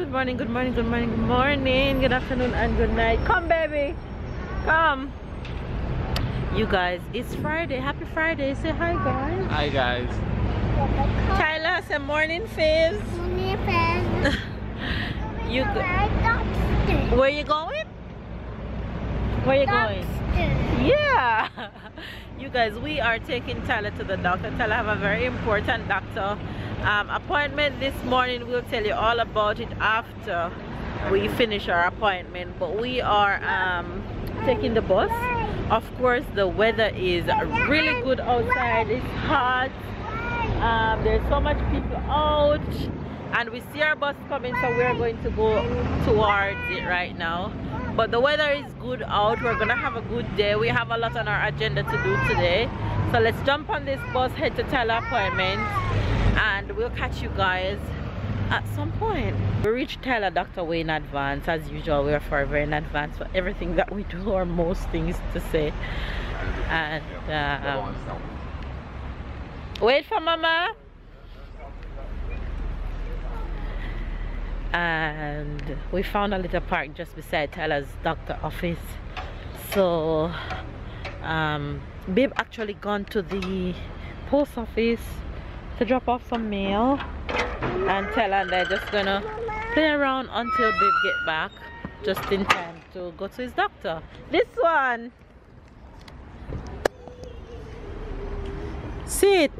good morning, good morning, good morning, good morning, good afternoon and good night. Come baby, come. You guys, it's Friday. Happy Friday. Say hi guys. Hi guys. Tyler, say morning fizz. Morning fizz. Where you going? Where you going? Yeah. You guys, we are taking Tyler to the doctor. Tyler have a very important doctor appointment this morning. We'll tell you all about it after we finish our appointment, but we are taking the bus. Of course, the weather is really good outside. It's hot. There's so much people out, and we see our bus coming, so we're going to go towards it right now. But the weather is good out. We're gonna have a good day. We have a lot on our agenda to do today, so let's jump on this bus, head to Tyler appointment, and we'll catch you guys at some point. We reached Tyler doctor way in advance. As usual, we are forever in advance for everything that we do, or most things to say. And wait for mama. And we found a little park just beside Tyler's doctor office. So babe actually gone to the post office to drop off some mail, and Tyler and I just gonna play around until babe get back, just in time to go to his doctor. This one, sit.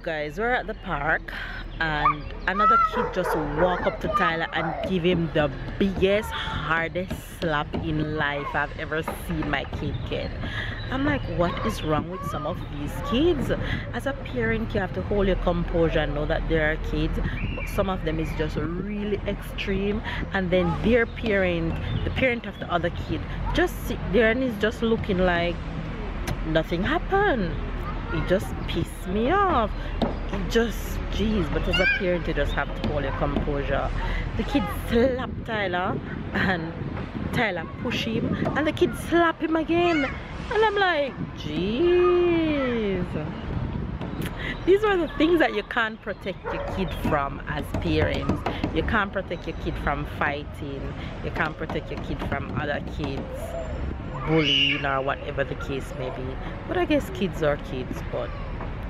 Guys, we're at the park and another kid just walk up to Tyler and give him the biggest, hardest slap in life I've ever seen my kid get. I'm like, what is wrong with some of these kids? As a parent, you have to hold your composure and know that there are kids, but some of them is just really extreme, and then their parent, the parent of the other kid, just sit there and is just looking like nothing happened. It just pissed me off. It just, jeez. But as a parent, you just have to hold your composure. The kid slapped Tyler, and Tyler pushed him, and the kid slapped him again. And I'm like, jeez. These are the things that you can't protect your kid from as parents. You can't protect your kid from fighting. You can't protect your kid from other kids bullying or whatever the case may be. But I guess kids are kids, but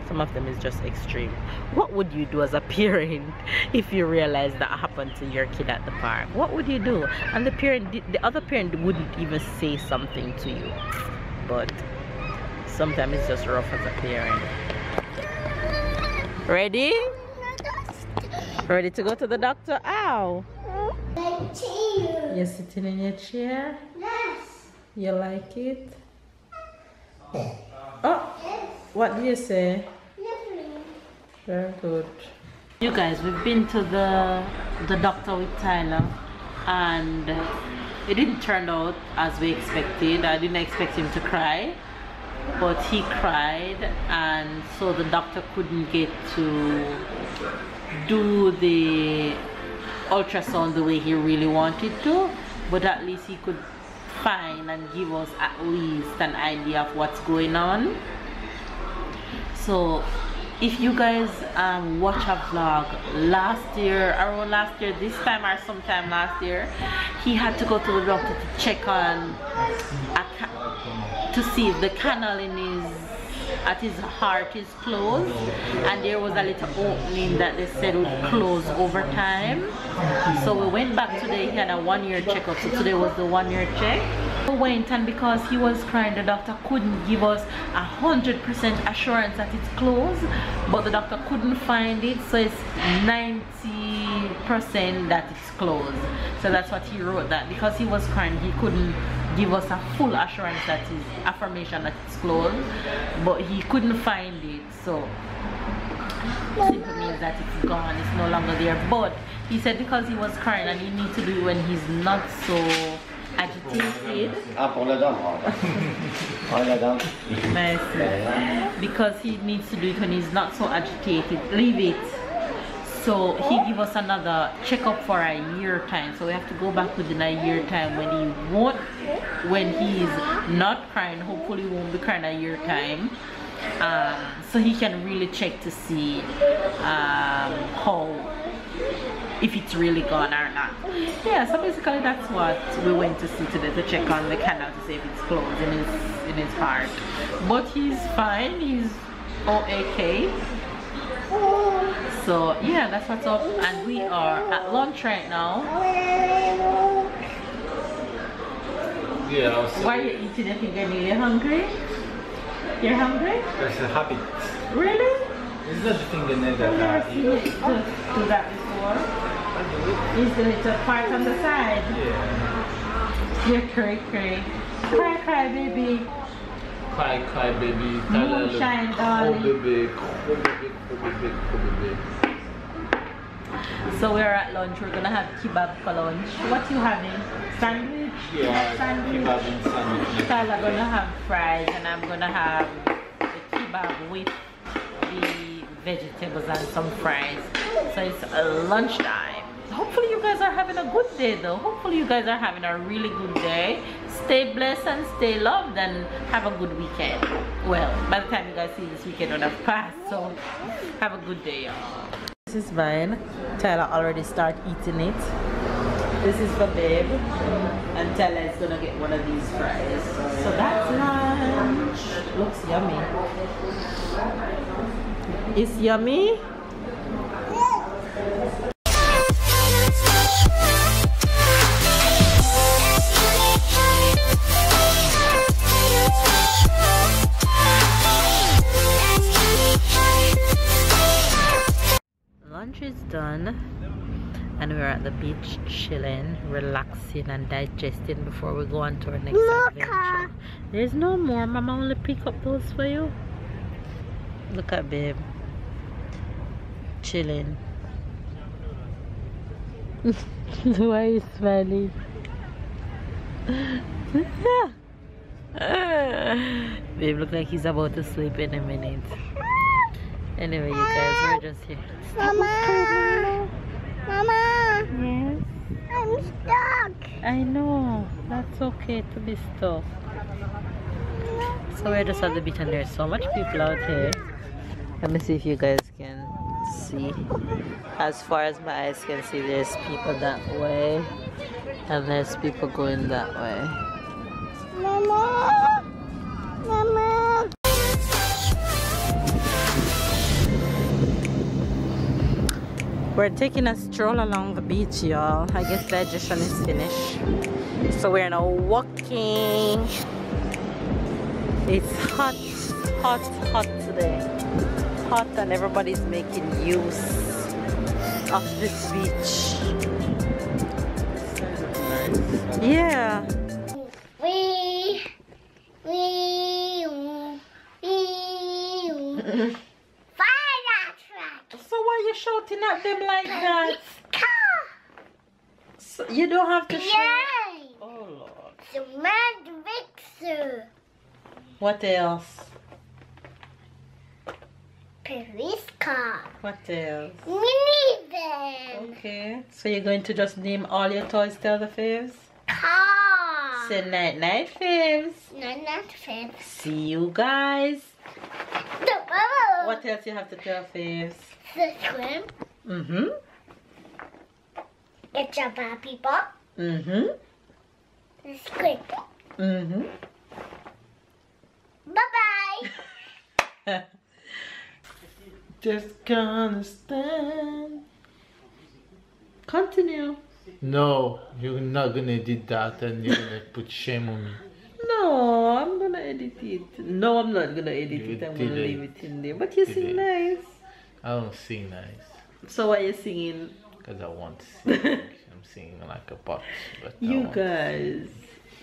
some of them is just extreme. What would you do as a parent if you realize that happened to your kid at the park? What would you do? And the other parent wouldn't even say something to you. But sometimes it's just rough as a parent. Ready? Ready to go to the doctor? Ow! You're sitting in your chair? Yes. You like it? Oh, what do you say? Very good. You guys, we've been to the doctor with Tyler, and it didn't turn out as we expected. I didn't expect him to cry, but he cried, and so the doctor couldn't get to do the ultrasound the way he really wanted to, but at least he could find and give us at least an idea of what's going on. So if you guys watch a vlog around last year, this time or sometime last year, he had to go to the doctor to check on to see if the canal in his at his heart is closed, and there was a little opening that they said would close over time. So we went back today. He had a 1-year checkup, so today was the 1-year check. We went, and because he was crying, the doctor couldn't give us 100% assurance that it's closed, but the doctor couldn't find it, so it's 90% that it's closed. So that's what he wrote, that because he was crying, he couldn't give us a full assurance that is affirmation that it's closed, but he couldn't find it, so it simply means that it's gone, it's no longer there. But he said because he was crying, and he needs to do it when he's not so agitated. Because he needs to do it when he's not so agitated. Leave it. So he give us another checkup for a year time. So we have to go back within a year time when he's not crying. Hopefully he won't be crying a year time. So he can really check to see if it's really gone or not. Yeah, so basically that's what we went to see today, to check on the canal to see if it's closed in his heart. But he's fine, he's okay. So yeah, that's what's up, and we are at lunch right now. Yeah. Why are you eating if you're really hungry? You're hungry? That's a habit. Really? It's not the thing in there that I eat. Do that before? Is the little part on the side? Yeah. You're cray. Cry, baby. Cry, baby. Moonshine, darling. Oh, baby. So we're at lunch. We're gonna have kebab for lunch. What you having? Sandwich? Yeah, sandwich. Kebab and sandwich. Tyler gonna have fries, and I'm gonna have the kebab with the vegetables and some fries. So it's lunchtime. Hopefully you guys are having a good day though. Hopefully you guys are having a really good day. Stay blessed and stay loved, and have a good weekend. Well, by the time you guys see this weekend would have passed, so have a good day, y'all. This is mine. Tyler already started eating it. This is for Babe, and Tyler is gonna get one of these fries. So that's lunch. Looks yummy. It's yummy. Lunch is done, and we're at the beach chilling, relaxing and digesting before we go on to our next adventure. There's no more. Mama only pick up those for you. Look at Babe chilling. Why are you smiling? Babe look like he's about to sleep in a minute. Anyway, you guys, we're just here. Mama! Mama! Yes? I'm stuck! I know. That's okay to be stuck. So we're just at the beach, and there's so much people out here. Let me see if you guys can see. As far as my eyes can see, there's people that way, and there's people going that way. Mama! Mama! We're taking a stroll along the beach, y'all. I guess digestion is finished. So we're now walking. It's hot today. Hot, and everybody's making use of this beach. Yeah. So why are you shouting at them like that? So you don't have to shout. Oh Lord. The mad mixer. What else? Police car. What else? Minivan. Okay. So you're going to just name all your toys, tell the faves? Car. Say night night, faves. No, not faves. See you guys. Oh. What else you have to tell faves? The swim. Mm-hmm. Get your Barbie ball. Mm-hmm. The squid. Mm-hmm. Bye-bye. Just gonna stand. Continue. No, you're not gonna edit that and you're gonna put shame on me. No, I'm gonna edit it. No, I'm not gonna edit You it. I'm did gonna it. leave it in there. But you Did sing it. nice. I don't sing nice. So why are you singing? Because I want to sing. I'm singing like a pot. But I You want- guys,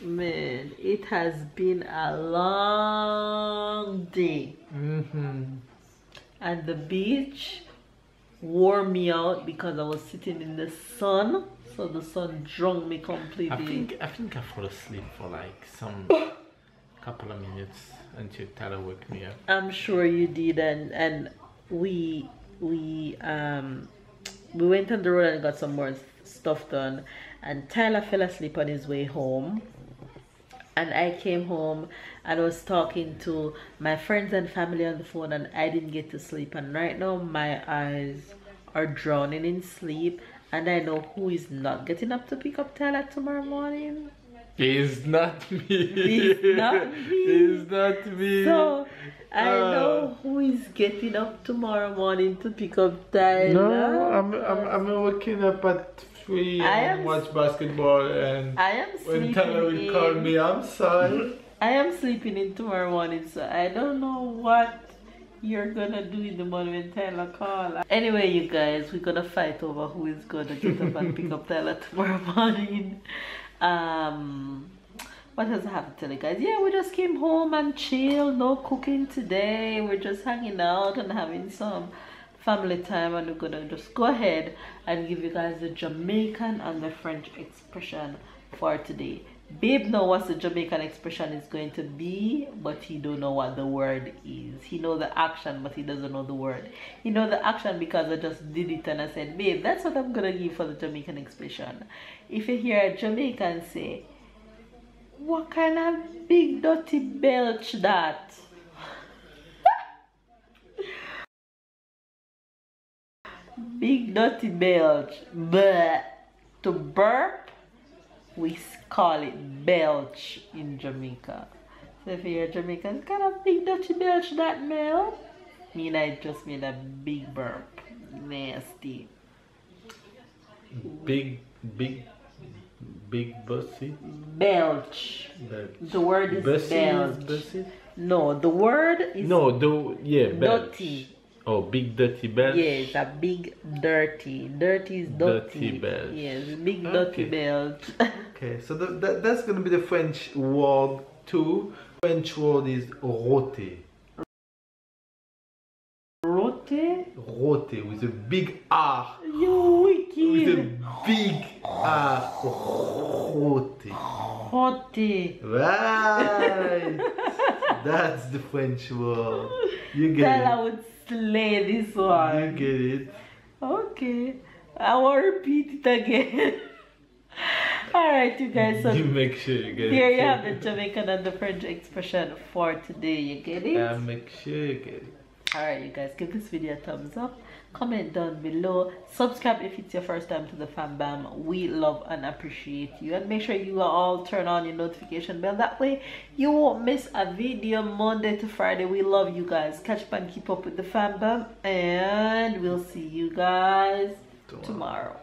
man, it has been a long day. And the beach wore me out because I was sitting in the sun. So the sun drunk me completely. I think I fell asleep for like some couple of minutes until Tyler woke me up. I'm sure you did, and we went on the road and got some more stuff done, and Tyler fell asleep on his way home, and I came home and was talking to my friends and family on the phone, and I didn't get to sleep, and right now my eyes are drowning in sleep, and I know who is not getting up to pick up Tyler tomorrow morning. It's not me. It's not me. It's not me. So I know who is getting up tomorrow morning to pick up Tyler. No, I'm waking up at 3 and watch basketball, and I am when sleeping Tyler will in. call me, I'm sorry. I am sleeping in tomorrow morning, so I don't know what you're gonna do in the morning when Tyler call. Anyway, you guys, we're gonna fight over who is gonna get up and pick up Tyler tomorrow morning. What else I have to tell you guys? Yeah, we just came home and chill. No cooking today. We're just hanging out and having some family time, and we're gonna just go ahead and give you guys the Jamaican and the French expression for today. Babe know what the Jamaican expression is going to be, but he don't know what the word is. He know the action, but he doesn't know the word. He know the action because I just did it and I said, babe, that's what I'm gonna give for the Jamaican expression. If you hear a Jamaican say, what kind of big dirty belch that? Big dirty belch. But to burp, we call it belch in Jamaica. So if you're Jamaican, kind of big dirty belch that Mel? Mean I just made a big burp. Nasty. Big bussy. Belch. The word is belch. Bussy? No, the word is belch. dirty. Oh, big dirty belch. Yes, a big dirty. Dirty is dirty. Dirty belch. Yes, big dirty belch. Okay, so that's gonna be the French word too. French word is rôter. Rote? Rôter with a big R. You wicked. With a big R. Rôter. Rote. Right. That's the French word. You get Tyler would slay this it. You one. get it. Okay. I will repeat it again. Alright, you guys. So You make sure you get here it. you have the Jamaican and the French expression for today. You get it? Make sure you get it. Alright, you guys, give this video a thumbs up, comment down below, subscribe if it's your first time to the fam bam. We love and appreciate you, and make sure you all turn on your notification bell. That way you won't miss a video Monday to Friday. We love you guys. Catch up and keep up with the fam bam, and we'll see you guys tomorrow.